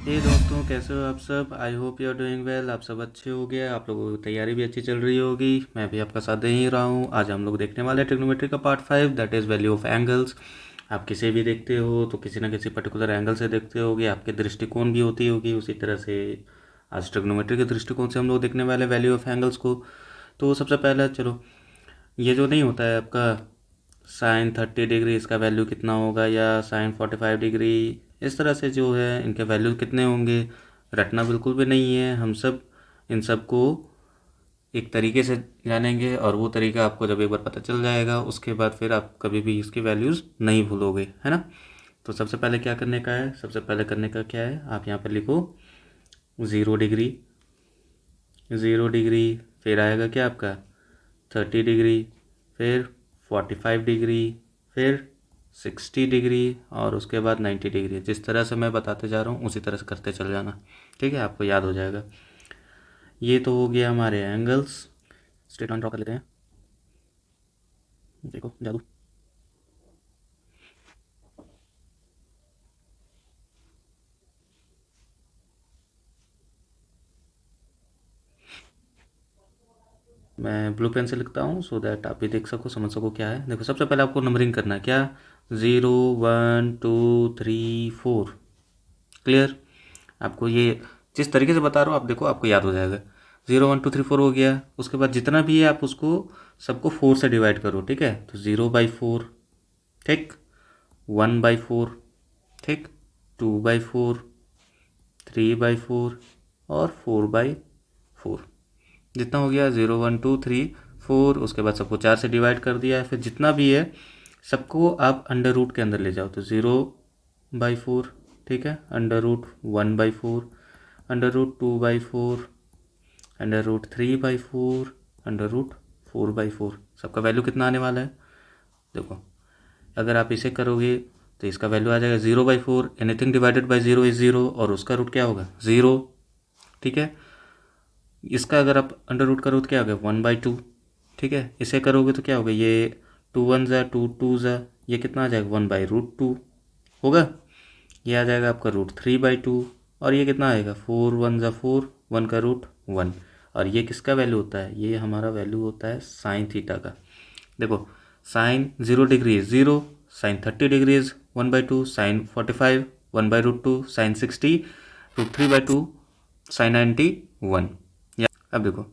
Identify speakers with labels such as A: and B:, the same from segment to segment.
A: हे दोस्तों, कैसे हो आप सब। I hope you are doing well. आप सब अच्छे हो गए, आप लोगों की तैयारी भी अच्छी चल रही होगी। मैं भी आपका साथ दे ही रहा हूँ। आज हम लोग देखने वाले हैं ट्रिग्नोमेट्री का part 5, that is value of angles. आप किसी भी देखते हो तो किसी ना किसी पर्टिकुलर एंगल से देखते होगे, आपके दृष्टिकोण भी होती होगी उसी तरह से। आज ट्रिग्नोमेट्री के दृष्टिकोण से हम लोग देखने वाले वैल्यू ऑफ एंगल्स को। तो सबसे पहले चलो, ये जो नहीं होता है आपका साइन 30 डिग्री, इसका वैल्यू कितना होगा, या साइन 45 डिग्री, इस तरह से जो है इनके वैल्यू कितने होंगे, रटना बिल्कुल भी नहीं है। हम सब इन सब को एक तरीके से जानेंगे, और वो तरीका आपको जब एक बार पता चल जाएगा उसके बाद फिर आप कभी भी इसकी वैल्यूज़ नहीं भूलोगे, है ना। तो सबसे पहले क्या करने का है, सबसे पहले करने का क्या है, आप यहाँ पर लिखो 0 डिग्री। 0 डिग्री, फिर आएगा क्या आपका 30 डिग्री, फिर 45 डिग्री, फिर 60 डिग्री, और उसके बाद 90 डिग्री। जिस तरह से मैं बताते जा रहा हूँ उसी तरह से करते चल जाना, ठीक है, आपको याद हो जाएगा। ये तो हो गया हमारे एंगल्स। स्ट्रेट लाइन ड्रॉ कर लेते हैं। देखो जादू। मैं ब्लू पेन से लिखता हूँ सो दैट आप भी देख सको, समझ सको क्या है। देखो सबसे पहले आपको नंबरिंग करना है, क्या 0 1 2 3 4। क्लियर। आपको ये जिस तरीके से बता रहा हूँ आप देखो, आपको याद हो जाएगा। 0 1 2 3 4 हो गया। उसके बाद जितना भी है आप उसको सबको 4 से डिवाइड करो, ठीक है। तो 0/4, ठीक, 1/4, ठीक, 2/4, 3/4 और 4/4। जितना हो गया 0 1 2 3 4। उसके बाद सबको 4 से डिवाइड कर दिया है। फिर जितना भी है सबको आप अंडर रूट के अंदर ले जाओ। तो 0/4, ठीक है, under root 1/4, under root 2/4, under root 3/4, under root 4/4। सबका वैल्यू कितना आने वाला है देखो। अगर आप इसे करोगे तो इसका वैल्यू आ जाएगा 0/4। एनीथिंग डिवाइडेड बाई 0 इज़ 0, और उसका रूट क्या होगा 0, ठीक है। इसका अगर आप अंडर रूट करो तो क्या होगा 1/2, ठीक है। इसे करोगे तो क्या होगा, ये 2 1 ज़ा 2 2 ज़ा, ये कितना आ जाएगा 1/√2 होगा। ये आ जाएगा आपका √3/2। और ये कितना आएगा 4 1 ज़ा 4, 1 का रूट 1। और ये किसका वैल्यू होता है, ये हमारा वैल्यू होता है साइन थीटा का। देखो sine 0 degree is 0, sine 30 degree is 1/2, sine 45 1/√2, sine 60 √3/2, sine 90 1। या अब देखो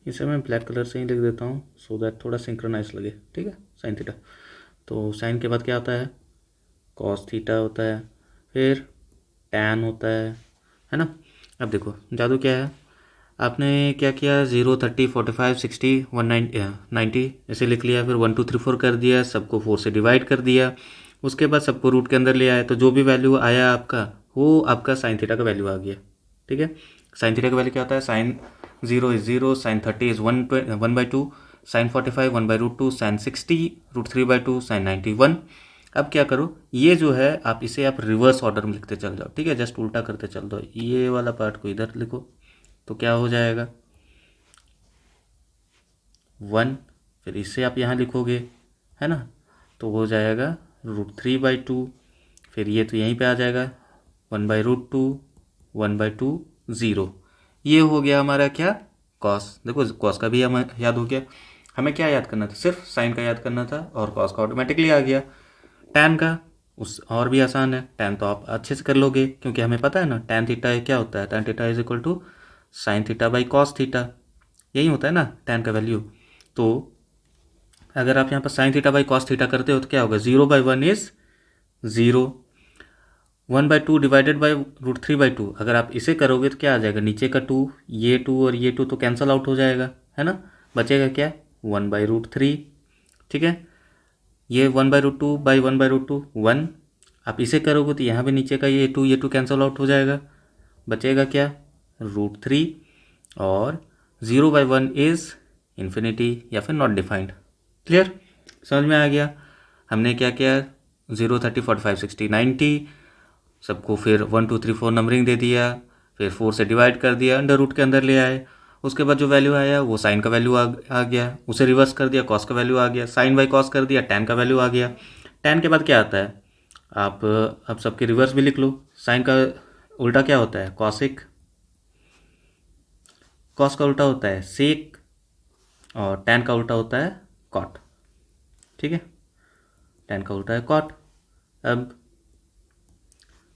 A: इसे मैं ब्लैक कलर से ही लिख देता हूँ सो दैट थोड़ा सिंक्रोनाइज लगे, ठीक है। साइन थीटा, तो साइन के बाद क्या होता है कॉस थीटा होता है, फिर टैन होता है ना। अब देखो जादू क्या है, आपने क्या किया 0 30 45 60 190 ऐसे लिख लिया। फिर 1 2 3 4 कर दिया, सबको 4 से डिवाइड कर दिया। उसके बाद सबको रूट के अंदर ले आया, तो जो भी वैल्यू आया आपका वो आपका साइन थीटा का वैल्यू आ गया, ठीक है। साइन थीटा का वैल्यू क्या होता है, sine 0 is 0, sine 30 is 1/2, sine 45 1/√2, sine 60 √3/2, sine 91। अब क्या करो, ये जो है आप इसे आप रिवर्स ऑर्डर में लिखते चल जाओ, ठीक है, जस्ट उल्टा करते चल दो। ये वाला पार्ट को इधर लिखो तो क्या हो जाएगा 1। फिर इसे आप यहाँ लिखोगे, है ना, तो हो जाएगा √3/2। फिर ये तो यहीं पे आ जाएगा 1/√2, 1/2 0। ये हो गया हमारा क्या कॉस। देखो कॉस का भी हमें याद हो गया। हमें क्या याद करना था, सिर्फ साइन का याद करना था, और कॉस का ऑटोमेटिकली आ गया। टैन का उस और भी आसान है, टैन तो आप अच्छे से कर लोगे क्योंकि हमें पता है ना टैन थीटा क्या होता है। Tan theta is equal to sine theta by cos theta, यही होता है ना टैन का वैल्यू। तो अगर आप यहाँ पर sign theta by cos theta करते हो तो क्या होगा 0/1 इज 0, 1/2 डिवाइडेड बाई √3/2। अगर आप इसे करोगे तो क्या आ जाएगा, नीचे का 2, ये 2 और ये 2 तो कैंसल आउट हो जाएगा, है ना। बचेगा क्या 1/√3, ठीक है। ये 1/√2 बाई 1/√2 1। आप इसे करोगे तो यहाँ भी नीचे का ये 2 कैंसल आउट हो जाएगा। बचेगा क्या √3, और 0/1 इज़ इन्फिनिटी या फिर नॉट डिफाइंड। क्लियर, समझ में आ गया। हमने क्या किया 0 30 45 60 90, सबको फिर 1 2 3 4 नंबरिंग दे दिया। फिर 4 से डिवाइड कर दिया, अंडर रूट के अंदर ले आए। उसके बाद जो वैल्यू आया वो साइन का वैल्यू आ गया, उसे रिवर्स कर दिया, कॉस का वैल्यू आ गया, साइन बाई कॉस कर दिया, टैन का वैल्यू आ गया। टैन के बाद क्या आता है आप अब सबके रिवर्स भी लिख लो। साइन का उल्टा क्या होता है? कॉसिक। कॉस का उल्टा होता है सेक, और टैन का उल्टा होता है कॉट। ठीक है, टैन का उल्टा है कॉट। अब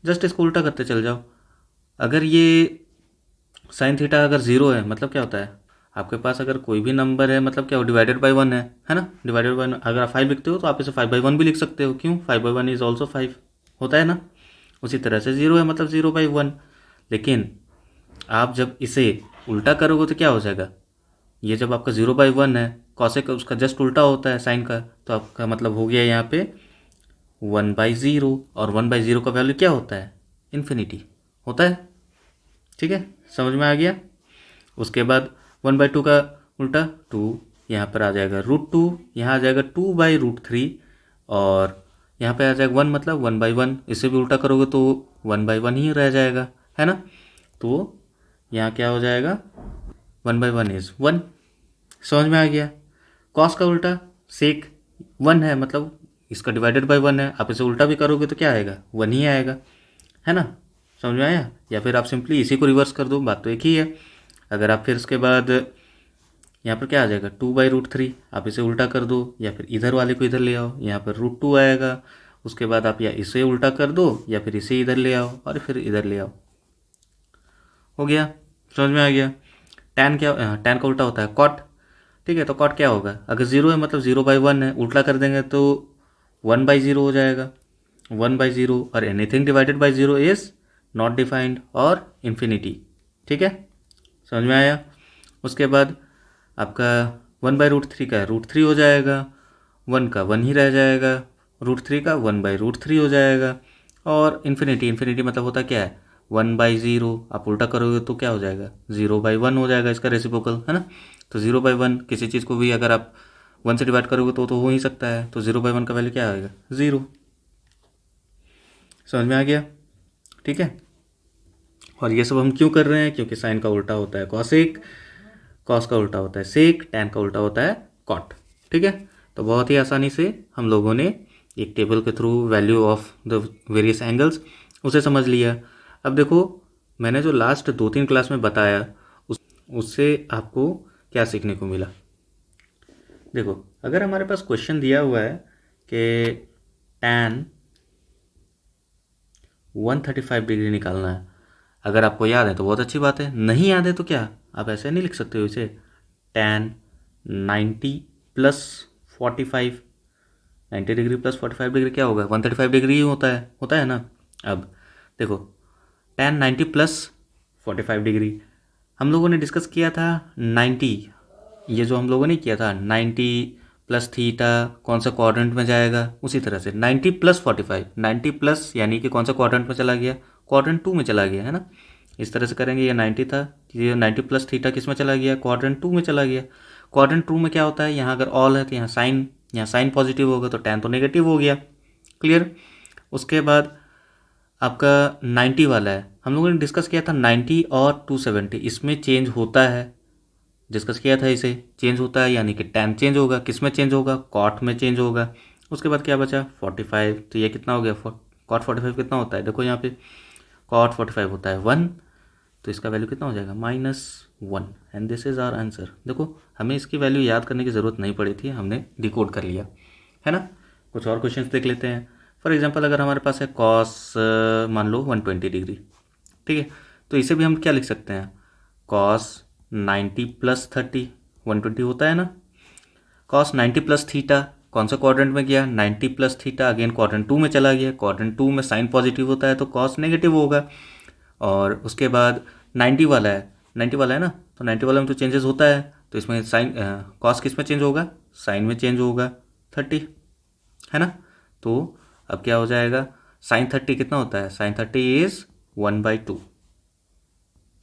A: जस्ट इसको उल्टा करते चल जाओ। अगर ये साइन थीटा अगर ज़ीरो है मतलब क्या होता है? आपके पास अगर कोई भी नंबर है मतलब क्या हो? डिवाइडेड बाई वन है ना? Divided by one. अगर आप 5 लिखते हो तो आप इसे 5/1 भी लिख सकते हो। क्यों? 5/1 इज ऑल्सो 5 होता है ना। उसी तरह से ज़ीरो है मतलब 0/1। लेकिन आप जब इसे उल्टा करोगे तो क्या हो जाएगा? ये जब आपका 0/1 है, कॉसेक उसका जस्ट उल्टा होता है साइन का, तो आपका मतलब हो गया यहाँ पे 1/0। और 1/0 का वैल्यू क्या होता है? इन्फिनिटी होता है। ठीक है, समझ में आ गया। उसके बाद 1/2 का उल्टा 2, यहाँ पर आ जाएगा √2, यहाँ आ जाएगा 2/√3, और यहाँ पे आ जाएगा 1 मतलब 1/1। इसे भी उल्टा करोगे तो 1/1 ही रह जाएगा, है ना। तो यहाँ क्या हो जाएगा? 1/1 इज 1। समझ में आ गया। कॉस का उल्टा सेक 1 है मतलब इसका डिवाइडेड बाई 1 है। आप इसे उल्टा भी करोगे तो क्या आएगा? 1 ही आएगा, है ना। समझ में आया? या फिर आप सिंपली इसी को रिवर्स कर दो, बात तो एक ही है। अगर आप फिर उसके बाद यहाँ पर क्या आ जाएगा? 2/√3, आप इसे उल्टा कर दो या फिर इधर वाले को इधर ले आओ, यहाँ पर √2 आएगा। उसके बाद आप या इसे उल्टा कर दो या फिर इसे इधर ले आओ और फिर इधर ले आओ। हो गया, समझ में आ गया। टैन क्या? टैन का उल्टा होता है कॉट। ठीक है, तो कॉट क्या होगा? अगर 0 है मतलब 0/1 है, उल्टा कर देंगे तो 1/0 हो जाएगा। 1/0 और anything divided by 0 is not defined और इन्फिनिटी। ठीक है, समझ में आया। उसके बाद आपका 1/√3 का √3 हो जाएगा, 1 का 1 ही रह जाएगा, √3 का 1/√3 हो जाएगा, और इन्फिनिटी। इन्फिनिटी मतलब होता क्या है? 1/0। आप उल्टा करोगे तो क्या हो जाएगा? 0/1 हो जाएगा, इसका रेसिप्रोकल, है ना। तो 0/1 किसी चीज़ को भी अगर आप 1 से डिवाइड करोगे तो हो ही सकता है। तो 0/1 का वैल्यू क्या आएगा? 0। समझ में आ गया? ठीक है। और ये सब हम क्यों कर रहे हैं? क्योंकि साइन का उल्टा होता है कॉसेक, कॉस का उल्टा होता है सेक, टैन का उल्टा होता है कॉट। ठीक है, तो बहुत ही आसानी से हम लोगों ने एक टेबल के through value of the various angles उसे समझ लिया। अब देखो, मैंने जो लास्ट 2-3 क्लास में बताया उससे आपको क्या सीखने को मिला। देखो, अगर हमारे पास क्वेश्चन दिया हुआ है कि टैन 135 डिग्री निकालना है, अगर आपको याद है तो बहुत अच्छी बात है, नहीं याद है तो क्या आप ऐसे नहीं लिख सकते हो इसे? Tan 90 plus 45, 90 degree plus 45 degree क्या होगा? 135 डिग्री ही होता है ना। अब देखो, टैन 90 प्लस 45 डिग्री हम लोगों ने डिस्कस किया था 90। ये जो हम लोगों ने किया था 90 प्लस थीटा कौन सा क्वाड्रेंट में जाएगा, उसी तरह से 90 प्लस 45, 90 प्लस यानी कि कौन सा क्वाड्रेंट में चला गया? क्वाड्रेंट 2 में चला गया, है ना। इस तरह से करेंगे। ये 90 था, ये 90 प्लस थीटा किस में चला गया? क्वाड्रेंट 2 में चला गया। क्वाड्रेंट 2 में क्या होता है? यहाँ अगर ऑल है तो यहाँ साइन पॉजिटिव होगा तो टैन तो नेगेटिव हो गया। क्लियर। उसके बाद आपका 90 वाला है, हम लोगों ने डिस्कस किया था 90 और 270 इसमें चेंज होता है, डिस्कस किया था इसे चेंज होता है, यानी कि टैन चेंज होगा। किस में चेंज होगा? कॉट में चेंज होगा। उसके बाद क्या बचा? 45। तो ये कितना हो गया? कॉट 45 कितना होता है? देखो यहाँ पे कॉट 45 होता है 1, तो इसका वैल्यू कितना हो जाएगा? -1। And this is our answer. देखो, हमें इसकी वैल्यू याद करने की ज़रूरत नहीं पड़ी थी, हमने डिकोड कर लिया, है ना। कुछ और क्वेश्चंस देख लेते हैं। फॉर एग्जांपल, अगर हमारे पास है कॉस मान लो 120 डिग्री, ठीक है, तो इसे भी हम क्या लिख सकते हैं? कॉस 90 प्लस 30, 120 होता है ना। कॉस 90 प्लस थीटा कौन सा क्वाड्रेंट में गया? 90 प्लस थीटा अगेन क्वाड्रेंट 2 में चला गया। क्वाड्रेंट 2 में साइन पॉजिटिव होता है तो कॉस नेगेटिव होगा। और उसके बाद 90 वाला है, 90 वाला है ना, तो 90 वाले में तो चेंजेस होता है, तो इसमें साइन कॉस किस में चेंज होगा? साइन में चेंज होगा 30, है ना। तो अब क्या हो जाएगा? साइन 30 कितना होता है? Sine 30 is 1/2।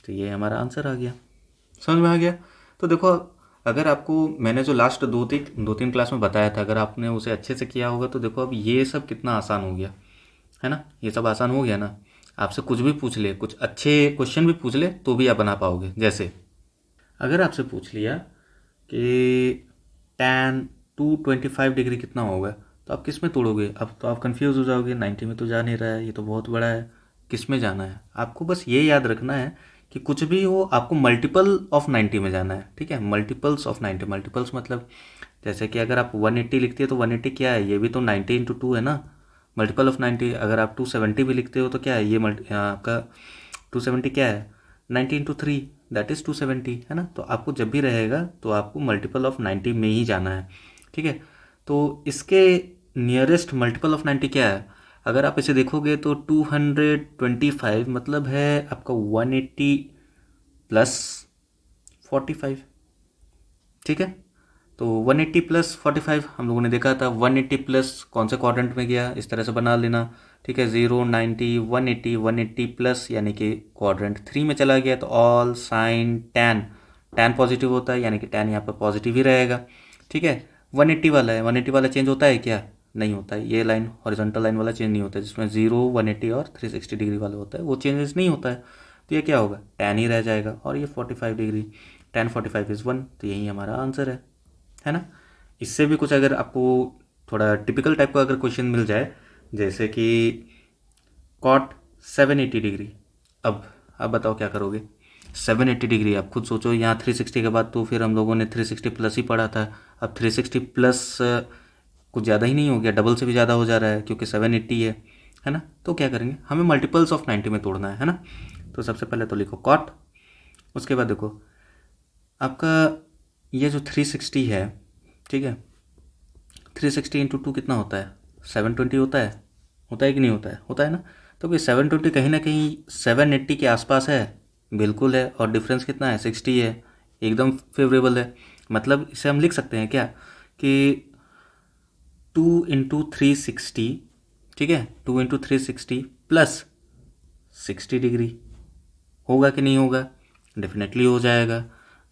A: तो ये हमारा आंसर आ गया। समझ में आ गया। तो देखो, अगर आपको मैंने जो लास्ट 2-3 क्लास में बताया था, अगर आपने उसे अच्छे से किया होगा तो देखो अब ये सब कितना आसान हो गया, है ना। ये सब आसान हो गया ना। आपसे कुछ भी पूछ ले, कुछ अच्छे क्वेश्चन भी पूछ ले तो भी आप बना पाओगे। जैसे अगर आपसे पूछ लिया कि tan 225 डिग्री कितना होगा, तो आप किस में तोड़ोगे? अब तो आप कंफ्यूज हो जाओगे, 90 में तो जा नहीं रहा है, ये तो बहुत बड़ा है, किस में जाना है? आपको बस ये याद रखना है कि कुछ भी हो आपको मल्टीपल ऑफ 90 में जाना है, ठीक है? मल्टीपल्स ऑफ 90, मल्टीपल्स मतलब जैसे कि अगर आप 180 लिखते हो तो 180 क्या है? ये भी तो 90 इंटू 2 है ना, मल्टीपल ऑफ 90। अगर आप 270 भी लिखते हो तो क्या है? ये आपका 270 क्या है? 90 इंटू 3, दैट इज़ 270, है ना? तो आपको जब भी रहेगा तो आपको मल्टीपल ऑफ 90 में ही जाना है, ठीक है? तो इसके नियरेस्ट मल्टीपल ऑफ 90 क्या है? अगर आप इसे देखोगे तो 225 मतलब है आपका 180 प्लस 45, ठीक है? तो 180 प्लस 45 हम लोगों ने देखा था, 180 प्लस कौन से क्वाड्रेंट में गया, इस तरह से बना लेना, ठीक है? 0, 90, 180, 180 प्लस यानी कि क्वाड्रेंट 3 में चला गया, तो all sign tan, tan positive होता है यानी कि टैन यहाँ पर पॉजिटिव ही रहेगा, ठीक है? 180 वाला है, 180 वाला चेंज होता है क्या? नहीं होता है। ये लाइन हॉरिजॉन्टल लाइन वाला चेंज नहीं होता है, जिसमें 0, 180 और 360 डिग्री वाला होता है, वो चेंजेस नहीं होता है। तो ये क्या होगा? टैन ही रह जाएगा। और ये 45 डिग्री, टैन 45 इज़ 1, तो यही हमारा आंसर है ना? इससे भी कुछ अगर आपको थोड़ा टिपिकल टाइप का अगर क्वेश्चन मिल जाए, जैसे कि कॉट 780 डिग्री, अब बताओ क्या करोगे? 780 डिग्री, आप खुद सोचो, यहाँ 360 के बाद तो फिर हम लोगों ने 360 प्लस ही पढ़ा था। अब 360 प्लस कुछ ज़्यादा ही नहीं हो गया, डबल से भी ज़्यादा हो जा रहा है क्योंकि 780 है ना? तो क्या करेंगे? हमें मल्टीपल्स ऑफ 90 में तोड़ना है ना? तो सबसे पहले तो लिखो कॉट, उसके बाद देखो आपका ये जो 360 है, ठीक है? 360 इंटू 2 कितना होता है? 720 होता है कि नहीं होता है? होता है ना? तो भाई 720 कहीं ना कहीं 780 के आसपास है, बिल्कुल है। और डिफरेंस कितना है? 60 है, एकदम फेवरेबल है। मतलब इसे हम लिख सकते हैं क्या कि 2 इंटू 360, ठीक है? 2 इंटू 360 प्लस 60 डिग्री, होगा कि नहीं होगा? डेफिनेटली हो जाएगा।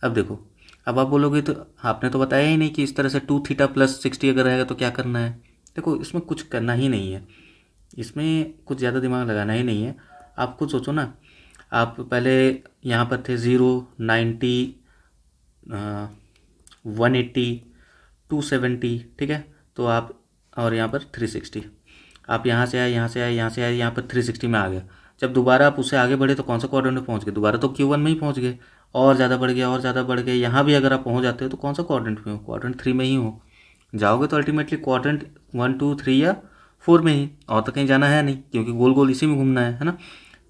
A: अब देखो, अब आप बोलोगे तो आपने तो बताया ही नहीं कि इस तरह से 2 थीटा प्लस 60 अगर रहेगा तो क्या करना है। देखो, इसमें कुछ करना ही नहीं है, इसमें कुछ ज़्यादा दिमाग लगाना ही नहीं है। आप खुद सोचो ना, आप पहले यहाँ पर थे 0, 90, 180, 270, ठीक है? तो आप, और यहाँ पर 360, आप यहाँ से आए, यहाँ से आए, यहाँ से आए, यहाँ पर 360 में आ गया। जब दोबारा आप उससे आगे बढ़े तो कौन सा क्वाड्रेंट में पहुँच गए? दोबारा तो Q1 में ही पहुँच गए, और ज़्यादा बढ़ गया, और ज़्यादा बढ़ गए। यहाँ भी अगर आप पहुँच जाते हो तो कौन सा क्वाड्रेंट में हो? क्वाड्रेंट 3 में ही हो। जाओगे तो अल्टीमेटली क्वाड्रेंट 1, 2, 3 या 4 में ही, और तो कहीं जाना है नहीं, क्योंकि गोल गोल इसी में घूमना है ना?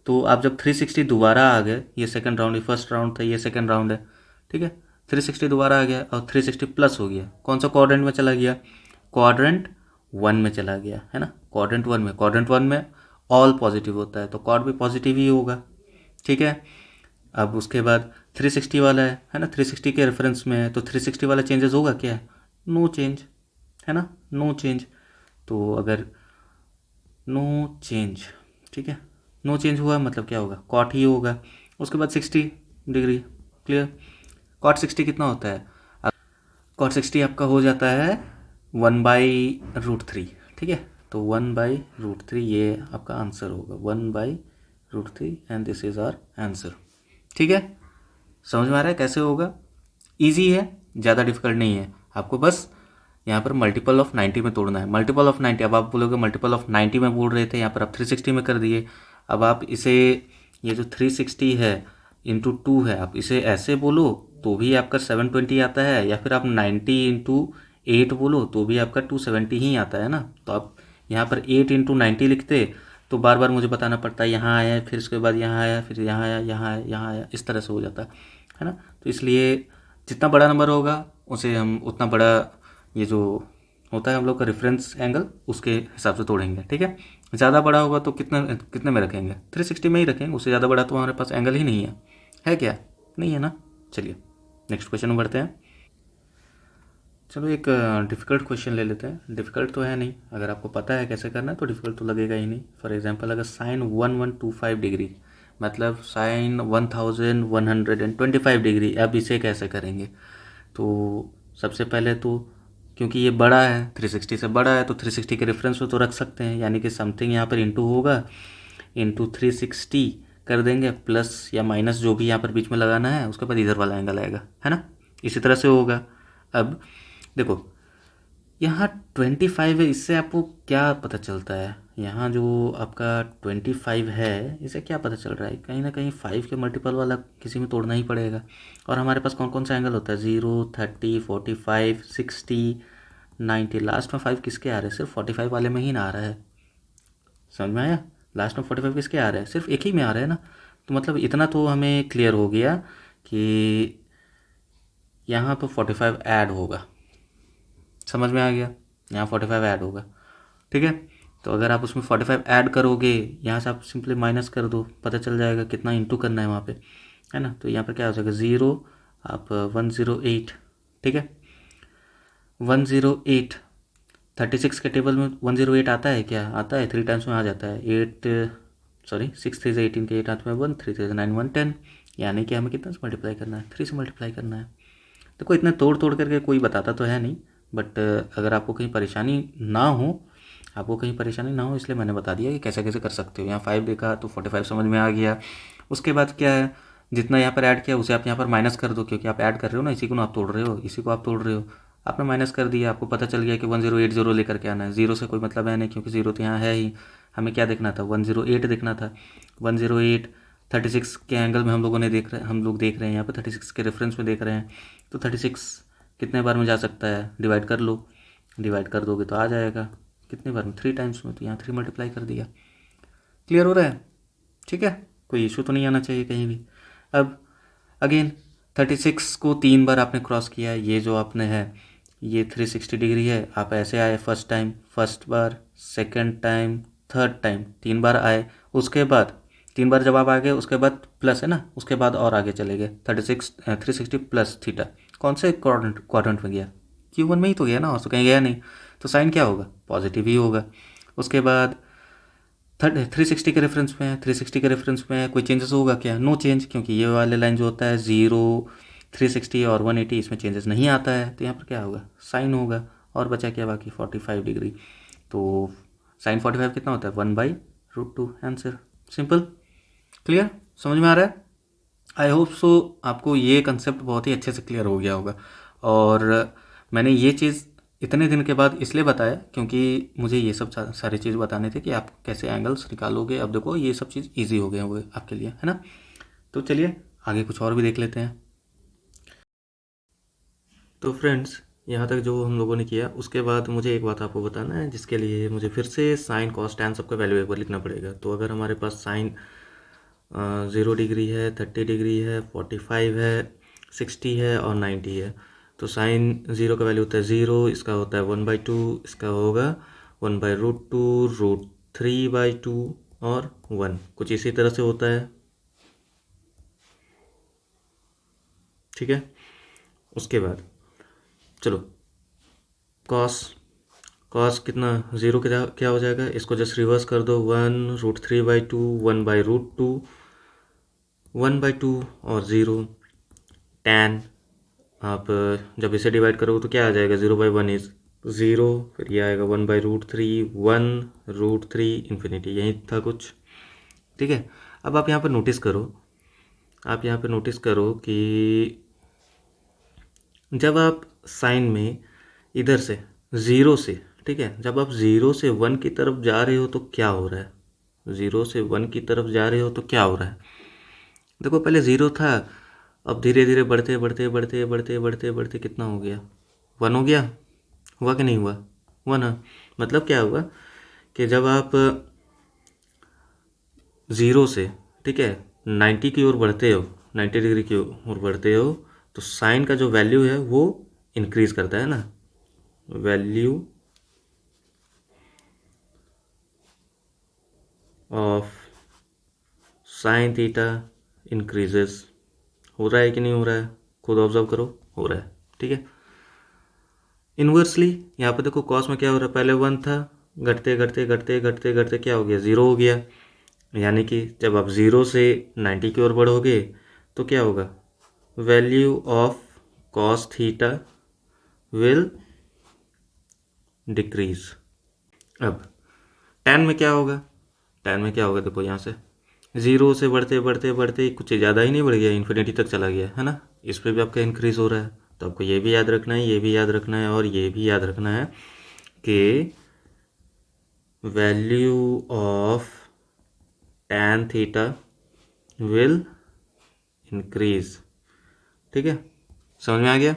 A: तो आप जब 360 दोबारा आ गए, ये सेकंड राउंड, ये फर्स्ट राउंड था, ये सेकंड राउंड है, ठीक है? 360 दोबारा आ गया और 360 प्लस हो गया, कौन सा क्वाड्रेंट में चला गया? क्वाड्रेंट 1 में चला गया, है ना? क्वाड्रेंट वन में ऑल पॉजिटिव होता है, तो क्वाड भी पॉजिटिव ही होगा, ठीक है? अब उसके बाद 360 वाला है ना? 360 के रेफरेंस में है, तो 360 वाला चेंजेस होगा क्या? नो चेंज, है ना? No change. तो अगर नो चेंज, ठीक है, नो चेंज हुआ मतलब क्या होगा? कॉट ही होगा। उसके बाद 60 डिग्री, क्लियर? कॉट 60 कितना होता है? कॉट 60 आपका हो जाता है 1/√3, ठीक है? तो 1/√3 ये आपका आंसर होगा, 1/√3, and this is our answer, ठीक है? समझ में आ रहा है कैसे होगा? ईजी है, ज़्यादा डिफिकल्ट नहीं है। आपको बस यहाँ पर मल्टीपल ऑफ 90 में तोड़ना है। मल्टीपल ऑफ 90, अब आप बोलोगे मल्टीपल ऑफ 90 में बोल रहे थे, यहाँ पर आप 360 में कर दिए। अब आप इसे, ये जो 360 है इंटू 2 है, आप इसे ऐसे बोलो तो भी आपका 720 आता है, या फिर आप 90 इंटू 8 बोलो तो भी आपका 270 ही आता है ना? तो आप यहाँ पर 8 इंटू 90 लिखते तो बार बार मुझे बताना पड़ता है, यहाँ आया, फिर उसके बाद यहाँ आया, फिर यहाँ आया, यहाँ आया, यहाँ आया, इस तरह से हो जाता है ना? तो इसलिए जितना बड़ा नंबर होगा उसे हम उतना बड़ा, ये जो होता है हम लोग का रेफरेंस एंगल, उसके हिसाब से तोड़ेंगे, ठीक है? ज़्यादा बड़ा होगा तो कितने कितने में रखेंगे? 360 में ही रखेंगे, उससे ज़्यादा बड़ा तो हमारे पास एंगल ही नहीं है क्या? नहीं है ना? चलिए नेक्स्ट क्वेश्चन में बढ़ते हैं। चलो एक डिफ़िकल्ट क्वेश्चन ले लेते हैं। डिफ़िकल्ट तो है नहीं, अगर आपको पता है कैसे करना है तो डिफ़िकल्ट तो लगेगा ही नहीं। फॉर एग्जांपल, अगर साइन 1125 डिग्री मतलब साइन 1125 डिग्री, अब इसे कैसे करेंगे? तो सबसे पहले तो, क्योंकि ये बड़ा है, 360 से बड़ा है, तो 360 के रेफरेंस में तो रख सकते हैं, यानी कि समथिंग यहाँ पर इंटू होगा, इंटू 360 कर देंगे, प्लस या माइनस जो भी यहाँ पर बीच में लगाना है, उसके बाद इधर वाला एंगल आएगा, है ना? इसी तरह से होगा। अब देखो, यहाँ 25 है, इससे आपको क्या पता चलता है? यहाँ जो आपका 25 है, इसे क्या पता चल रहा है? कहीं ना कहीं 5 के मल्टीपल वाला किसी में तोड़ना ही पड़ेगा। और हमारे पास कौन कौन सा एंगल होता है? 0, 30, 45, 60, 90। लास्ट में 5 किसके आ रहे हैं? सिर्फ 45 वाले में ही ना आ रहा है। समझ में आया? लास्ट में 45 किसके आ रहे हैं? सिर्फ एक ही में आ रहे हैं ना। तो मतलब इतना तो हमें क्लियर हो गया कि यहाँ तो 45 ऐड होगा। समझ में आ गया? यहाँ 45 ऐड होगा। ठीक है। तो अगर आप उसमें 45 ऐड करोगे, यहाँ से आप सिंपली माइनस कर दो, पता चल जाएगा कितना इंटू करना है वहाँ पे, है ना। तो यहाँ पर क्या हो जाएगा? 0, आप 108। ठीक है, 108। 36 के टेबल में 108 आता है क्या? आता है, 3 टाइम्स में आ जाता है। 8, सॉरी, 6 3 18 के 8 हाथ में 1, 3 3 9 110। यानी कि हमें कितना से मल्टीप्लाई करना है? 3 से मल्टीप्लाई करना है। देखो इतने तोड़ तोड़ करके कोई बताता तो है नहीं, बट अगर आपको कहीं परेशानी ना हो, इसलिए मैंने बता दिया कि कैसे कैसे कर सकते हो। यहाँ 5 देखा तो 45 समझ में आ गया। उसके बाद क्या है, जितना यहाँ पर ऐड किया उसे आप यहाँ पर माइनस कर दो, क्योंकि आप ऐड कर रहे हो ना, इसी को आप तोड़ रहे हो, इसी को आप तोड़ रहे हो। आपने माइनस कर दिया, आपको पता चल गया कि 1080 लेकर के आना है। 0 से कोई मतलब है नहीं, क्योंकि 0 तो यहाँ है ही। हमें क्या देखना था? 108 देखना था। 108 36 के एंगल में हम लोग देख रहे हैं यहाँ पर, 36 के रेफरेंस में देख रहे हैं। तो 36 कितने बार में जा सकता है? डिवाइड कर लो, डिवाइड कर दोगे तो आ जाएगा कितने बार में? 3 टाइम्स में। तो यहाँ 3 मल्टीप्लाई कर दिया। क्लियर हो रहा है? ठीक है, कोई इशू तो नहीं आना चाहिए कहीं भी। अब अगेन 36 को 3 बार आपने क्रॉस किया है। ये जो आपने है ये 360 डिग्री है। आप ऐसे आए फर्स्ट टाइम, फर्स्ट बार, सेकंड टाइम, थर्ड टाइम, 3 बार आए। उसके बाद 3 बार जब आप आ गए, उसके बाद प्लस है ना, उसके बाद और आगे चले गए। 360 प्लस थीटा कौन से क्वाड्रेंट में गया? Q1 में ही तो गया ना, और तो कहीं गया नहीं। तो साइन क्या होगा? पॉजिटिव ही होगा। उसके बाद 360 के रेफरेंस में है, 360 के रेफरेंस में कोई चेंजेस होगा क्या? नो चेंज, क्योंकि ये वाले लाइन जो होता है 0, 360 और 180, इसमें चेंजेस नहीं आता है। तो यहाँ पर क्या होगा? साइन होगा। और बचा क्या बाकी? 45 डिग्री। तो साइन 45 कितना होता है? 1/√2। Answer simple. क्लियर? समझ में आ रहा है? आई होप सो आपको ये कंसेप्ट बहुत ही अच्छे से क्लियर हो गया होगा। और मैंने ये चीज़ इतने दिन के बाद इसलिए बताया क्योंकि मुझे ये सब सारी चीज़ बताने थे कि आप कैसे एंगल्स निकालोगे। अब देखो ये सब चीज़ इजी हो गए होंगे आपके लिए, है ना। तो चलिए आगे कुछ और भी देख लेते हैं। तो फ्रेंड्स, यहाँ तक जो हम लोगों ने किया, उसके बाद मुझे एक बात आपको बताना है, जिसके लिए मुझे फिर से साइन कॉस टैन सबका वैल्यू एक बार लिखना पड़ेगा। तो अगर हमारे पास साइन 0 डिग्री है, 30 डिग्री है, 45 है, 60 है और 90 है, तो साइन 0 का वैल्यू होता है 0, इसका होता है 1/2, इसका होगा 1/√2, √3/2 और 1, कुछ इसी तरह से होता है। ठीक है। उसके बाद चलो कॉस, कॉस कितना? 0 क्या हो जाएगा? इसको जस्ट रिवर्स कर दो, 1√3/2, 1/√2, 1/2 और 0। टैन आप जब इसे डिवाइड करोगे तो क्या आ जाएगा? 0/1 इज 0, फिर ये आएगा 1/√3, 1√3 इन्फिनिटी। यही था कुछ। ठीक है। अब आप यहाँ पर नोटिस करो, कि जब आप साइन में इधर से 0 से, ठीक है, जब आप 0 से 1 की तरफ जा रहे हो तो क्या हो रहा है? 0 से 1 की तरफ जा रहे हो तो क्या हो रहा है? देखो पहले 0 था, अब धीरे धीरे बढ़ते बढ़ते बढ़ते बढ़ते बढ़ते बढ़ते कितना हो गया? 1 हो गया। हुआ कि नहीं हुआ? हुआ ना। मतलब क्या हुआ कि जब आप 0 से, ठीक है, 90 की ओर बढ़ते हो, 90 डिग्री की ओर बढ़ते हो, तो साइन का जो वैल्यू है वो इंक्रीज करता है ना। Value of sine theta increases. हो रहा है कि नहीं हो रहा है? खुद ऑब्जर्व करो, हो रहा है। ठीक है। इन्वर्सली यहाँ पे देखो कॉस में क्या हो रहा है? पहले 1 था, घटते घटते घटते घटते घटते क्या हो गया? 0 हो गया। यानी कि जब आप 0 से 90 की ओर बढ़ोगे तो क्या होगा? Value of cos theta will decrease. अब टैन में क्या होगा? टैन में क्या होगा? देखो यहाँ से 0 से बढ़ते बढ़ते बढ़ते कुछ ज़्यादा ही नहीं बढ़ गया, इन्फिनिटी तक चला गया, है ना। इस पर भी आपका इंक्रीज हो रहा है। तो आपको ये भी याद रखना है, ये भी याद रखना है और ये भी याद रखना है कि value of tan theta will increase. ठीक है, समझ में आ गया।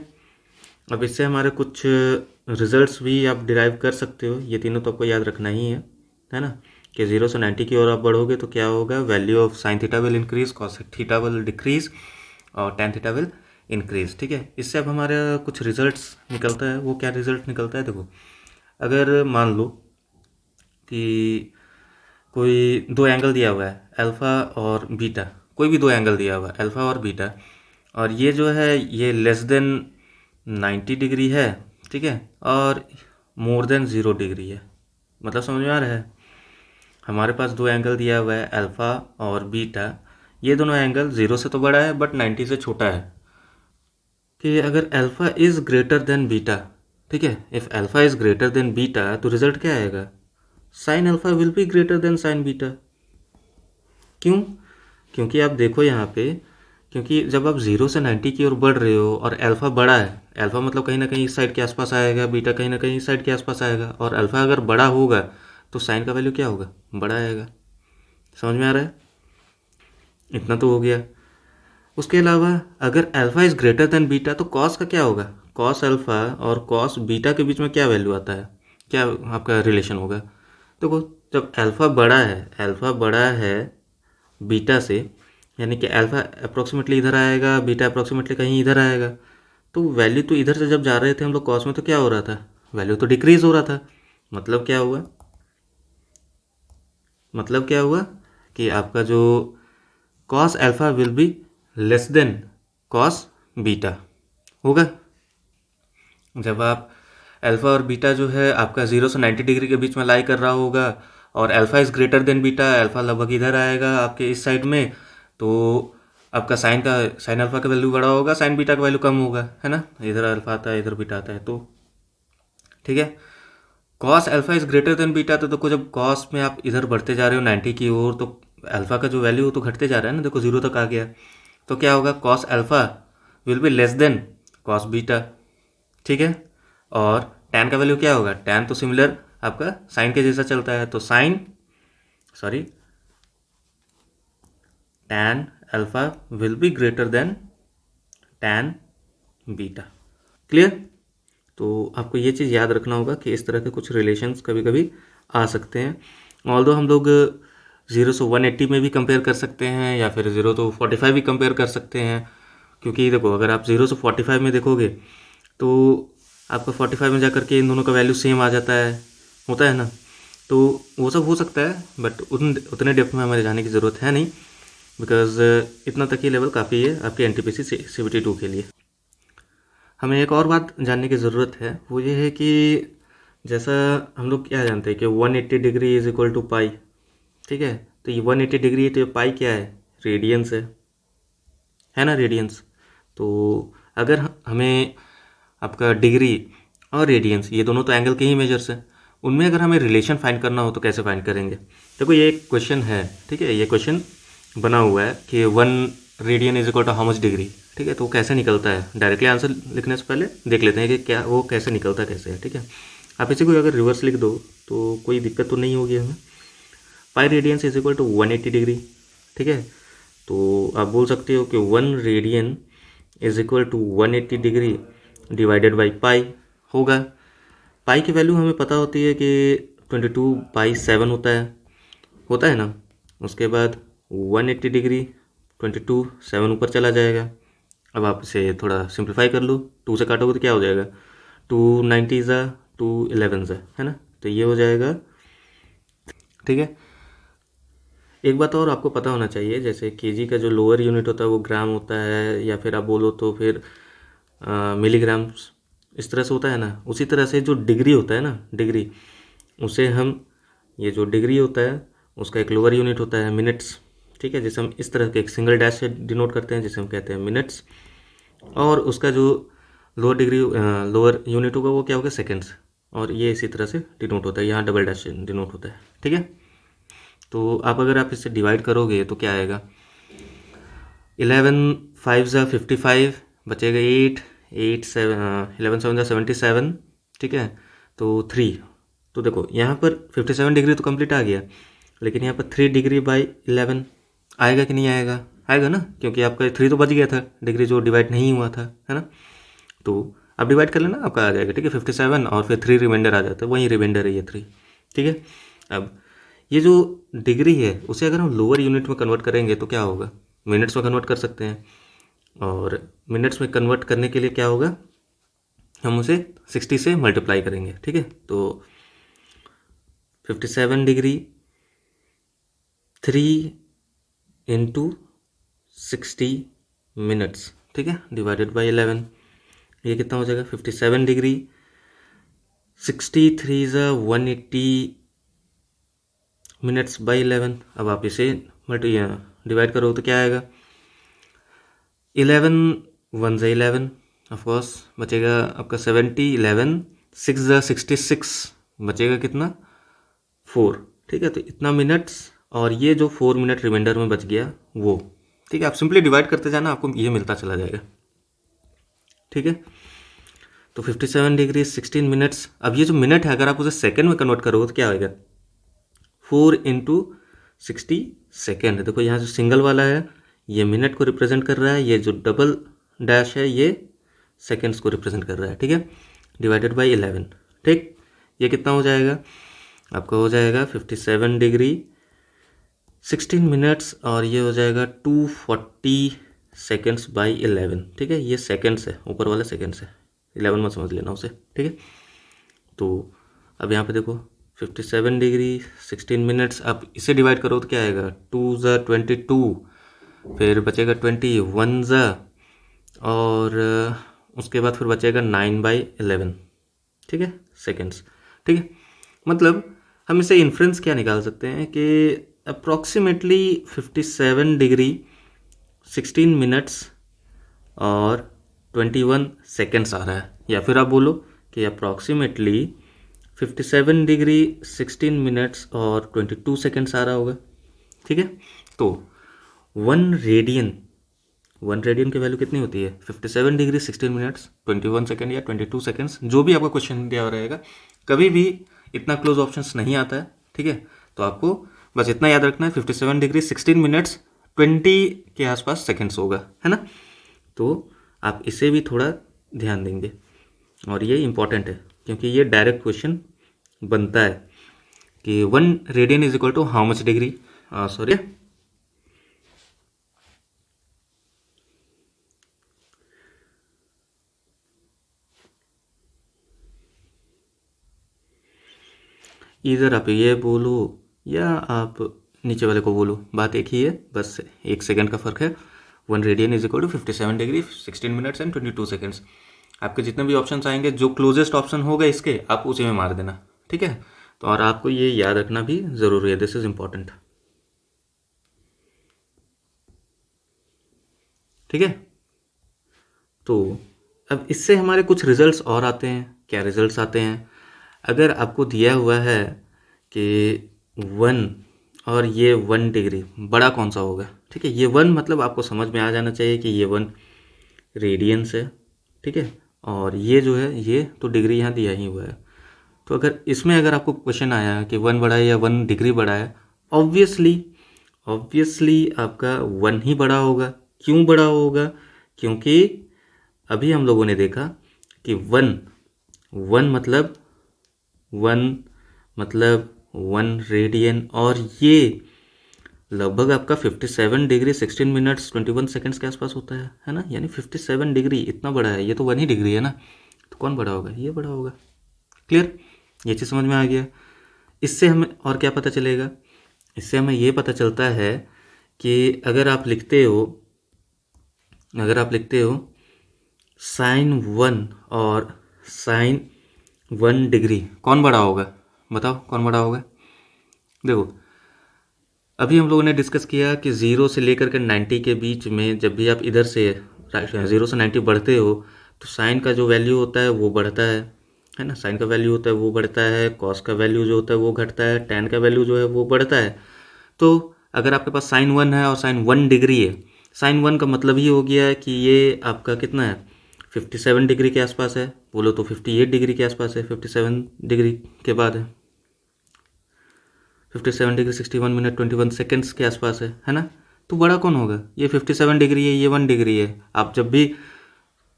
A: अब इससे हमारे कुछ रिजल्ट्स भी आप डिराइव कर सकते हो, ये तीनों तो आपको याद रखना ही है ना, कि 0 से 90 की ओर आप बढ़ोगे तो क्या होगा, value of sine theta will increase, cos theta will decrease और tan थीटा विल इंक्रीज। ठीक है, इससे अब हमारा कुछ रिजल्ट्स निकलता है। वो क्या रिजल्ट निकलता है, देखो अगर मान लो कि कोई दो एंगल दिया हुआ है अल्फ़ा और बीटा, कोई भी दो एंगल दिया हुआ है अल्फ़ा और बीटा, और ये जो है ये लेस देन 90 डिग्री है, ठीक है, और मोर देन 0 डिग्री है। मतलब समझ में आ रहा है, हमारे पास दो एंगल दिया हुआ है अल्फ़ा और बीटा, ये दोनों एंगल 0 से तो बड़ा है बट 90 से छोटा है। कि अगर alpha is greater then beta, ठीक है, if alpha is greater then beta तो रिजल्ट क्या आएगा, sine alpha will be greater than sign beta. क्यों, क्योंकि आप देखो यहाँ पे, क्योंकि जब आप 0 से 90 की ओर बढ़ रहे हो और अल्फ़ा बड़ा है, अल्फ़ा मतलब कहीं ना कहीं इस साइड के आसपास आएगा, बीटा कहीं ना कहीं इस साइड के आसपास आएगा, और अल्फ़ा अगर बड़ा होगा तो साइन का वैल्यू क्या होगा, बड़ा आएगा। समझ में आ रहा है, इतना तो हो गया। उसके अलावा अगर alpha is greater then beta तो कॉस का क्या होगा, कॉस अल्फ़ा और कॉस बीटा के बीच में क्या वैल्यू आता है, क्या आपका रिलेशन होगा। देखो जब अल्फ़ा बड़ा है, अल्फ़ा बड़ा है बीटा से, यानी कि अल्फ़ा अप्रोक्सीमेटली इधर आएगा, बीटा अप्रोक्सीमेटली कहीं इधर आएगा, तो वैल्यू तो इधर से जब जा रहे थे हम लोग कॉस में तो क्या हो रहा था, वैल्यू तो डिक्रीज़ हो रहा था। मतलब क्या हुआ, मतलब क्या हुआ कि आपका जो cos alpha will be less than cos beta होगा। जब आप अल्फ़ा और बीटा जो है आपका 0 से 90 डिग्री के बीच में लाई कर रहा होगा और alpha is greater then beta, alpha लगभग इधर आएगा आपके इस साइड में, तो आपका साइन अल्फ़ा का वैल्यू बड़ा होगा, साइन बीटा का वैल्यू कम होगा, है ना, इधर अल्फ़ा आता है इधर बीटा आता है। तो ठीक है, cos alpha is greater then beta, तो देखो जब कॉस में आप इधर बढ़ते जा रहे हो 90 की ओर तो अल्फ़ा का जो वैल्यू तो घटते जा रहा है ना, देखो 0 तक आ गया, तो क्या होगा, cos alpha will be less than cos beta. ठीक है, और tan का वैल्यू क्या होगा, tan तो सिमिलर आपका साइन के जैसा चलता है, तो tan alpha will be greater than tan beta. Clear. तो आपको ये चीज़ याद रखना होगा कि इस तरह के कुछ रिलेशंस कभी कभी आ सकते हैं। ऑल्दो हम लोग 0 से 180 में भी कंपेयर कर सकते हैं या फिर 0 to 45 भी कंपेयर कर सकते हैं, क्योंकि देखो अगर आप 0 से 45 में देखोगे तो आपका 45 में जाकर के इन दोनों का वैल्यू सेम आ जाता है, होता है ना, तो वो सब हो सकता है, बट उतने डेप्थ में हमें जाने की ज़रूरत है नहीं, बिकॉज इतना तक ही लेवल काफ़ी है आपके NTPC CBT 2 के लिए। हमें एक और बात जानने की ज़रूरत है, वो ये है कि जैसा हम लोग क्या जानते हैं कि 180 डिग्री इज इक्वल टू पाई, ठीक है, तो ये 180 डिग्री तो पाई क्या है, रेडियंस है ना, रेडियंस। तो अगर हमें आपका डिग्री और रेडियंस ये दोनों तो एंगल के ही मेजर्स हैं, उनमें अगर हमें रिलेशन फाइंड करना हो तो कैसे फाइंड करेंगे। देखो ये एक क्वेश्चन है, ठीक है, ये क्वेश्चन बना हुआ है कि 1 radian is equal to how much degree, ठीक है, तो वो कैसे निकलता है, डायरेक्टली आंसर लिखने से पहले देख लेते हैं कि क्या वो कैसे निकलता कैसे है। ठीक है, आप इसे कोई अगर रिवर्स लिख दो तो कोई दिक्कत तो नहीं होगी हमें। Pi radians is equal to 180 degree, ठीक है, तो आप बोल सकते हो कि 1 radian is equal to 180 degree divided by pi होगा। पाई की वैल्यू हमें पता होती है कि 22/7 होता है ना। उसके बाद 180 डिग्री 22/7 ऊपर चला जाएगा। अब आप इसे थोड़ा सिंप्लीफाई कर लो, 2 से काटोगे तो क्या हो जाएगा, 2 90 ज़ा 2 11 ज़ा, है ना, तो ये हो जाएगा। ठीक है, एक बात और आपको पता होना चाहिए, जैसे केजी का जो लोअर यूनिट होता है वो ग्राम होता है, या फिर आप बोलो तो फिर मिलीग्राम्स, इस तरह से होता है ना। उसी तरह से जो डिग्री होता है ना, डिग्री, उसे हम, ये जो डिग्री होता है उसका एक लोअर यूनिट होता है मिनट्स, ठीक है, जिसे हम इस तरह के एक सिंगल डैश से डिनोट करते हैं, जिसे हम कहते हैं मिनट्स। और उसका जो लोअर यूनिट होगा वो क्या होगा, सेकेंड्स, और ये इसी तरह से डिनोट होता है, यहाँ डबल डैश से डिनोट होता है। ठीक है, तो अगर आप इससे डिवाइड करोगे तो क्या आएगा, 11 5 ज़ा 55, बचेगा 8, 11 7 77, ठीक है, तो 3, तो देखो यहाँ पर 57 डिग्री तो कंप्लीट आ गया, लेकिन यहाँ पर 3 डिग्री बाई 11 आएगा कि नहीं आएगा? आएगा ना, क्योंकि आपका 3 तो बच गया था डिग्री जो डिवाइड नहीं हुआ था, है ना। तो आप डिवाइड कर लेना, आपका आ जाएगा, ठीक है, 57 और फिर 3 रिमाइंडर आ जाता है, वही रिमाइंडर है ये 3, ठीक है। अब ये जो डिग्री है उसे अगर हम लोअर यूनिट में कन्वर्ट करेंगे तो क्या होगा? मिनट्स में कन्वर्ट कर सकते हैं, और मिनट्स में कन्वर्ट करने के लिए क्या होगा, हम उसे 60 से मल्टीप्लाई करेंगे, ठीक है। तो 57 डिग्री 3 इंटू 60 मिनट्स, ठीक है, डिवाइडेड बाई 11, ये कितना हो जाएगा? 57 डिग्री 63 ज़ा 180 मिनट्स बाई 11। अब आप इसे डिवाइड करो तो क्या आएगा? 11 1 ज़ा 11, ऑफकोर्स बचेगा आपका 70, 11 6 ज़ा 66, बचेगा कितना? 4, ठीक है। तो इतना मिनट्स, और ये जो 4 मिनट रिमाइंडर में बच गया वो, ठीक है। आप सिंपली डिवाइड करते जाना, आपको ये मिलता चला जाएगा, ठीक है। तो 57 डिग्री 16 मिनट्स। अब ये जो मिनट है अगर आप उसे सेकंड में कन्वर्ट करोगे तो क्या आएगा? 4 इंटू 60 सेकेंड। देखो यहाँ जो सिंगल वाला है ये मिनट को रिप्रेजेंट कर रहा है, ये जो डबल डैश है ये सेकेंड्स को रिप्रेजेंट कर रहा है, ठीक है, डिवाइडेड बाई 11, ठीक। ये कितना हो जाएगा? आपका हो जाएगा 57 डिग्री 16 मिनट्स, और ये हो जाएगा 240 सेकेंड्स बाई 11, ठीक है। ये सेकेंड्स है, ऊपर वाला सेकेंड्स है, 11 मत समझ लेना उसे, ठीक है। तो अब यहाँ पे देखो 57 डिग्री 16 मिनट्स, आप इसे डिवाइड करो तो क्या आएगा? 2 ज़ा 22, फिर बचेगा 21 ज़ा, और उसके बाद फिर बचेगा 9 बाई 11, ठीक है, सेकेंड्स, ठीक है। मतलब हम इसे इन्फ्रेंस क्या निकाल सकते हैं कि अप्रॉक्सीमेटली 57 डिग्री 16 मिनट्स और 21 सेकेंड्स आ रहा है, या फिर आप बोलो कि अप्रॉक्सीमेटली 57 डिग्री 16 मिनट्स और 22 सेकेंड्स आ रहा होगा, ठीक है। तो 1 रेडियन की वैल्यू कितनी होती है? 57 डिग्री 16 मिनट्स 21 सेकेंड या 22 सेकेंड्स, जो भी आपका क्वेश्चन दिया रहेगा। कभी भी इतना क्लोज ऑप्शंस नहीं आता है, ठीक है। तो आपको बस इतना याद रखना है, 57 डिग्री 16 मिनट्स 20 के आसपास सेकेंड्स होगा, है ना। तो आप इसे भी थोड़ा ध्यान देंगे, और ये इंपॉर्टेंट है क्योंकि ये डायरेक्ट क्वेश्चन बनता है कि 1 radian is equal to how much degree, sorry, इधर आप ये बोलो या आप नीचे वाले को बोलो, बात एक ही है, बस 1 सेकेंड का फ़र्क है। 1 radian is equal to 57 degree 16 minutes and 22 seconds. आपके जितने भी ऑप्शंस आएंगे जो क्लोजेस्ट ऑप्शन होगा इसके, आप उसी में मार देना, ठीक है। तो और आपको ये याद रखना भी ज़रूरी है, दिस इज़ इम्पॉर्टेंट, ठीक है। तो अब इससे हमारे कुछ रिजल्ट्स और आते हैं। क्या रिजल्ट्स आते हैं? अगर आपको दिया हुआ है कि 1 और ये 1 डिग्री बड़ा कौन सा होगा, ठीक है। ये 1 मतलब आपको समझ में आ जाना चाहिए कि ये 1 रेडियंस है, ठीक है, और ये जो है ये तो डिग्री यहाँ दिया ही हुआ है। तो अगर इसमें अगर आपको क्वेश्चन आया कि 1 बड़ा है या 1 डिग्री बड़ा है, ऑब्वियसली आपका 1 ही बड़ा होगा। क्यों बड़ा होगा? क्योंकि अभी हम लोगों ने देखा कि 1 मतलब 1 रेडियन, और ये लगभग आपका 57 डिग्री 16 मिनट्स 21 सेकेंड्स के आसपास होता है ना। यानी 57 डिग्री इतना बड़ा है, ये तो 1 ही डिग्री है ना, तो कौन बड़ा होगा? ये बड़ा होगा। क्लियर? ये चीज़ समझ में आ गया। इससे हमें और क्या पता चलेगा? इससे हमें ये पता चलता है कि अगर आप लिखते हो साइन 1 और साइन 1 डिग्री, कौन बड़ा होगा? बताओ कौन बड़ा होगा? देखो अभी हम लोगों ने डिस्कस किया कि 0 से लेकर के 90 के बीच में जब भी आप इधर से 0 से 90 बढ़ते हो तो साइन का जो वैल्यू होता है वो बढ़ता है ना। साइन का वैल्यू होता है वो बढ़ता है, कॉस का वैल्यू जो होता है वो घटता है, टैन का वैल्यू जो है वो बढ़ता है। तो अगर आपके पास साइन 1 है और साइन 1 डिग्री है, साइन 1 का मतलब ही हो गया कि ये आपका कितना है 57 डिग्री के आसपास है, बोलो तो 58 डिग्री के आसपास है, 57 डिग्री के बाद है, 57 डिग्री 61 मिनट 21 सेकेंड्स के आसपास है ना। तो बड़ा कौन होगा, ये 57 डिग्री है, ये 1 डिग्री है। आप जब भी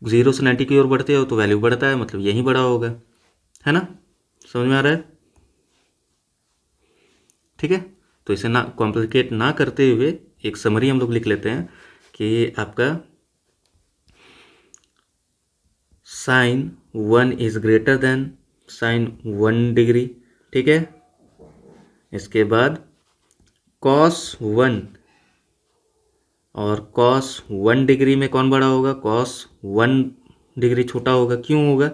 A: 0 से 90 की ओर बढ़ते हो तो वैल्यू बढ़ता है, मतलब यही बड़ा होगा, है ना। समझ में आ रहा है, ठीक है। तो इसे ना कॉम्प्लिकेट ना करते हुए एक समरी हम लोग लिख लेते हैं कि आपका sine 1 is greater than sine 1 degree, ठीक है। इसके बाद कॉस 1 और कॉस 1 डिग्री में कौन बड़ा होगा, कॉस 1 डिग्री छोटा होगा। क्यों होगा,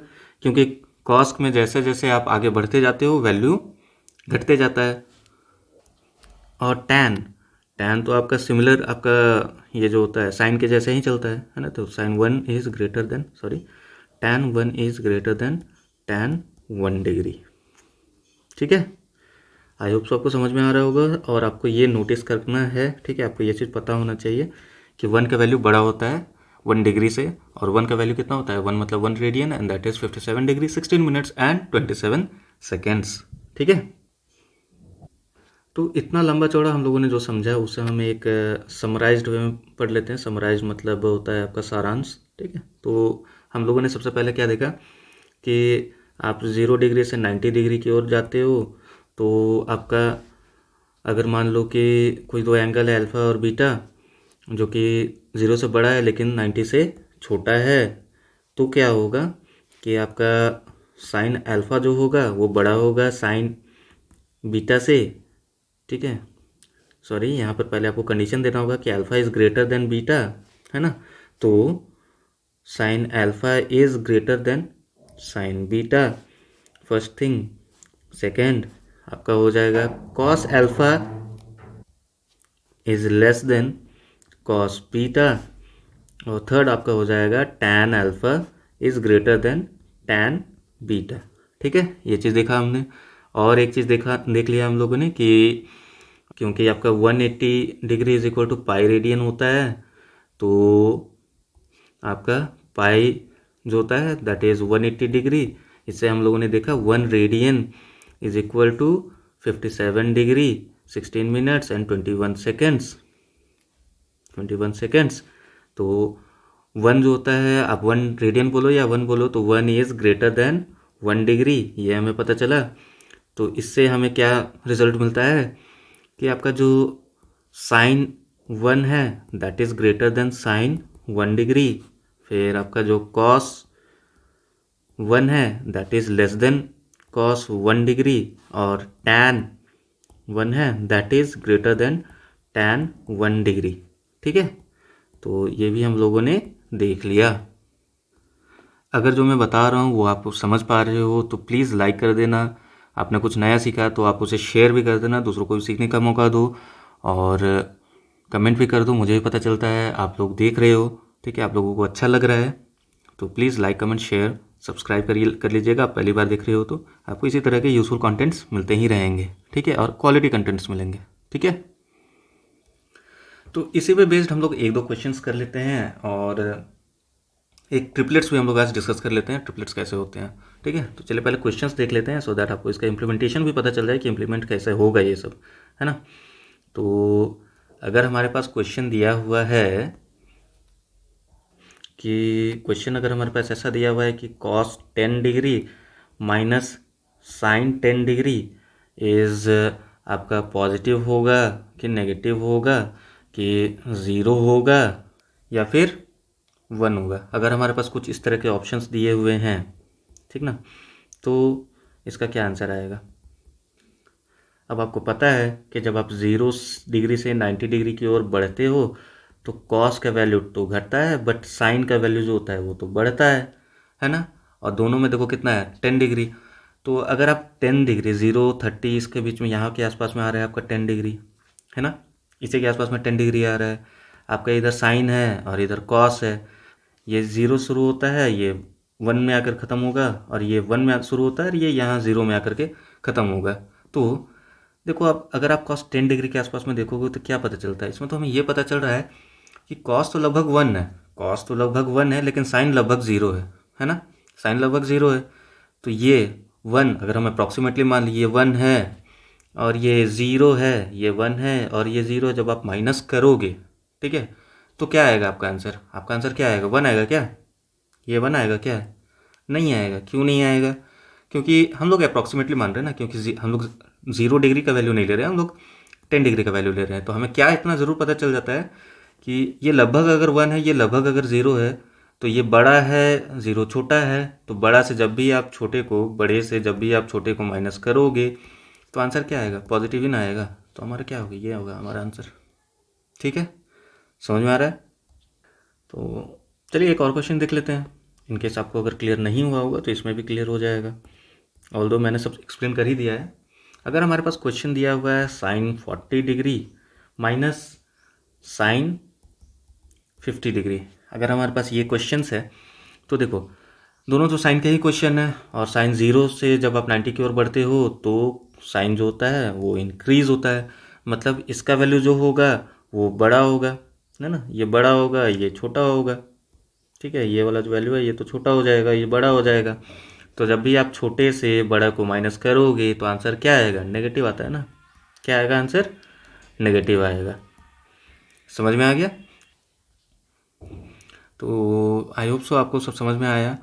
A: क्योंकि कॉस में जैसे जैसे आप आगे बढ़ते जाते हो वैल्यू घटते जाता है। और टैन, टैन तो आपका सिमिलर, आपका ये जो होता है साइन के जैसे ही चलता है ना। तो sine 1 is greater than, sorry, tan 1 is greater than tan 1 degree, ठीक है। आई होप सो आपको समझ में आ रहा होगा, और आपको ये नोटिस करना है, ठीक है। आपको ये चीज़ पता होना चाहिए कि 1 का वैल्यू बड़ा होता है 1 डिग्री से, और 1 का वैल्यू कितना होता है, 1 मतलब 1 radian, and that is 57 degree 16 minutes and 27 seconds, ठीक है। तो इतना लंबा चौड़ा हम लोगों ने जो समझा उसे हम एक समराइज्ड वे में पढ़ लेते हैं। समराइज मतलब होता है आपका सारांश, ठीक है। तो हम लोगों ने सबसे पहले क्या देखा कि आप 0 डिग्री से 90 डिग्री की ओर जाते हो, तो आपका अगर मान लो कि कोई दो एंगल है अल्फ़ा और बीटा, जो कि 0 से बड़ा है लेकिन 90 से छोटा है, तो क्या होगा कि आपका साइन अल्फ़ा जो होगा वो बड़ा होगा साइन बीटा से, ठीक है। सॉरी, यहाँ पर पहले आपको कंडीशन देना होगा कि alpha is greater then beta, है ना। तो sine alpha is greater than sign beta, first thing. Second आपका हो जाएगा cos alpha is less than cos beta, और थर्ड आपका हो जाएगा tan alpha is greater than tan beta, ठीक है। ये चीज़ देखा हमने। और एक चीज़ देख लिया हम लोगों ने कि क्योंकि आपका 180 degree is equal to pi radian होता है, तो आपका पाई जो होता है दैट इज़ 180 डिग्री। इससे हम लोगों ने देखा 1 radian is equal to 57 degree 16 minutes and 21 seconds, 21 seconds. तो 1 जो होता है, आप 1 रेडियन बोलो या 1 बोलो, तो 1 इज़ ग्रेटर देन 1 डिग्री, ये हमें पता चला। तो इससे हमें क्या रिजल्ट मिलता है कि आपका जो साइन 1 है that is greater than sine 1 degree, फिर आपका जो कॉस 1 है that is less than cos 1 degree, और टैन 1 है that is greater than tan 1 degree, ठीक है। तो ये भी हम लोगों ने देख लिया। अगर जो मैं बता रहा हूँ वो आप समझ पा रहे हो तो प्लीज़ लाइक कर देना। आपने कुछ नया सीखा तो आप उसे शेयर भी कर देना, दूसरों को भी सीखने का मौका दो, और कमेंट भी कर दो, मुझे भी पता चलता है आप लोग देख रहे हो, ठीक है, आप लोगों को अच्छा लग रहा है। तो please like comment share subscribe कर लीजिएगा। आप पहली बार देख रहे हो तो आपको इसी तरह के यूज़फुल कंटेंट्स मिलते ही रहेंगे, ठीक है, और क्वालिटी कंटेंट्स मिलेंगे, ठीक है। तो इसी पे बेस्ड हम लोग एक दो क्वेश्चंस कर लेते हैं, और एक ट्रिपलेट्स भी हम लोग आज डिस्कस कर लेते हैं, ट्रिपलेट्स कैसे होते हैं, ठीक है। तो चलिए पहले क्वेश्चंस देख लेते हैं, सो दैट आपको इसका इम्प्लीमेंटेशन भी पता चल जाए कि इम्प्लीमेंट कैसे होगा ये सब, है ना। तो अगर हमारे पास क्वेश्चन दिया हुआ है कि क्वेश्चन अगर हमारे पास ऐसा दिया हुआ है कि cos 10 degree minus sine 10 degree is आपका पॉजिटिव होगा कि नेगेटिव होगा कि ज़ीरो होगा या फिर 1 होगा। अगर हमारे पास कुछ इस तरह के ऑप्शंस दिए हुए हैं, ठीक ना, तो इसका क्या आंसर आएगा। अब आपको पता है कि जब आप 0 डिग्री से 90 डिग्री की ओर बढ़ते हो तो कॉस का वैल्यू तो घटता है, बट साइन का वैल्यू जो होता है वो तो बढ़ता है ना। और दोनों में देखो कितना है, 10 डिग्री। तो अगर आप 10 डिग्री 0 30 इसके बीच में यहाँ के आसपास में आ रहा है आपका 10 डिग्री, है ना, इसी के आसपास में 10 डिग्री आ रहा है आपका, इधर साइन है और इधर कॉस है। ये 0 शुरू होता है, ये 1 में आकर ख़त्म होगा, और ये 1 में शुरू होता है और ये यहाँ 0 में आकर के ख़त्म होगा। तो देखो, आप अगर आप कॉस 10 डिग्री के आसपास में देखोगे तो क्या पता चलता है, इसमें तो हमें ये पता चल रहा है कि कॉस तो लगभग 1 है, कॉस तो लगभग 1 है लेकिन साइन लगभग 0 है ना, साइन लगभग 0 है। तो ये 1 अगर हम अप्रॉक्सीमेटली मान लीजिए 1 है और ये 0 है, ये 1 है और ये 0 है, जब आप माइनस करोगे, ठीक है, तो क्या आएगा आपका आंसर? आपका आंसर क्या आएगा? 1 आएगा क्या? ये 1 आएगा क्या? नहीं आएगा। क्यों नहीं आएगा? क्योंकि हम लोग अप्रॉक्सीमेटली मान रहे हैं ना, क्योंकि हम लोग 0 डिग्री का वैल्यू नहीं ले रहे हैं, हम लोग 10 डिग्री का वैल्यू ले रहे हैं। तो हमें क्या इतना ज़रूर पता चल जाता है कि ये लगभग अगर 1 है, ये लगभग अगर 0 है, तो ये बड़ा है, 0 छोटा है। तो बड़ा से जब भी आप छोटे को, बड़े से जब भी आप छोटे को माइनस करोगे तो आंसर क्या आएगा? पॉजिटिव ही ना आएगा। तो हमारा क्या होगा? ये होगा हमारा आंसर। ठीक है, समझ में आ रहा है? तो चलिए एक और क्वेश्चन देख लेते हैं। इनकेस आपको अगर क्लियर नहीं हुआ होगा तो इसमें भी क्लियर हो जाएगा, ऑल्दो मैंने सब एक्सप्लेन कर ही दिया है। अगर हमारे पास क्वेश्चन दिया हुआ है sine 40 degree minus sine 50 degree, अगर हमारे पास ये क्वेश्चंस है तो देखो, दोनों तो साइन के ही क्वेश्चन है, और साइन 0 से जब आप 90 की ओर बढ़ते हो तो साइन जो होता है वो इंक्रीज होता है। मतलब इसका वैल्यू जो होगा वो बड़ा होगा, है ना, ये बड़ा होगा, ये छोटा होगा। ठीक है, ये वाला जो वैल्यू है ये तो छोटा हो जाएगा, ये बड़ा हो जाएगा। तो जब भी आप छोटे से बड़ा को माइनस करोगे तो आंसर क्या आएगा? नेगेटिव आता है ना। क्या आएगा आंसर? नेगेटिव आएगा। समझ में आ गया? तो आई होप सो आपको सब समझ में आया।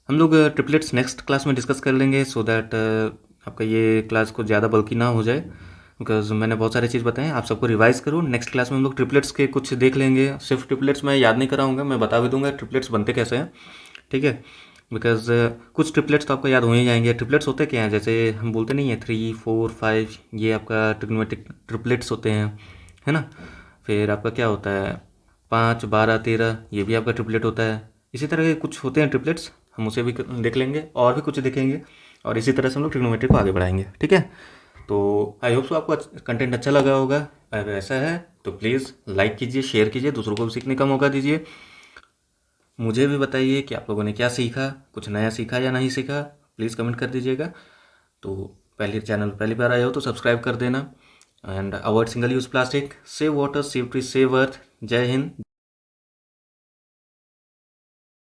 A: हम लोग ट्रिपलेट्स नेक्स्ट क्लास में डिस्कस कर लेंगे, सो दैट आपका ये क्लास को ज़्यादा बल्कि ना हो जाए, बिकॉज मैंने बहुत सारी चीज़ बताएं, आप सबको रिवाइज करो। नेक्स्ट क्लास में हम लोग ट्रिपलेट्स के कुछ देख लेंगे। सिर्फ ट्रिपलेट्स मैं याद नहीं कराऊंगा, मैं बता भी दूंगा ट्रिपलेट्स बनते कैसे हैं। ठीक है, बिकॉज कुछ ट्रिपलेट्स तो आपको याद हो ही जाएंगे। ट्रिपलेट्स होते क्या हैं? जैसे हम बोलते नहीं है 3, 4, 5, ये आपका ट्रिग्नोमेट्रिक ट्रिपलेट्स होते हैं, है ना। फिर आपका क्या होता है 5, 12, 13, ये भी आपका ट्रिपलेट होता है। इसी तरह के कुछ होते हैं ट्रिपलेट्स, हम उसे भी देख लेंगे और भी कुछ देखेंगे, और इसी तरह से हम लोग ट्रिग्नोमेट्री को आगे बढ़ाएंगे। ठीक है, तो आई होप सो आपको कंटेंट अच्छा लगा होगा। अगर ऐसा है तो प्लीज़ लाइक कीजिए, शेयर कीजिए, दूसरों को भी सीखने का मौका दीजिए। मुझे भी बताइए कि आप लोगों ने क्या सीखा, कुछ नया सीखा या नहीं सीखा, प्लीज़ कमेंट कर दीजिएगा। तो पहली बार आए हो तो सब्सक्राइब कर देना। And avoid single use plastic, save water, save tree, save earth. जय हिंद।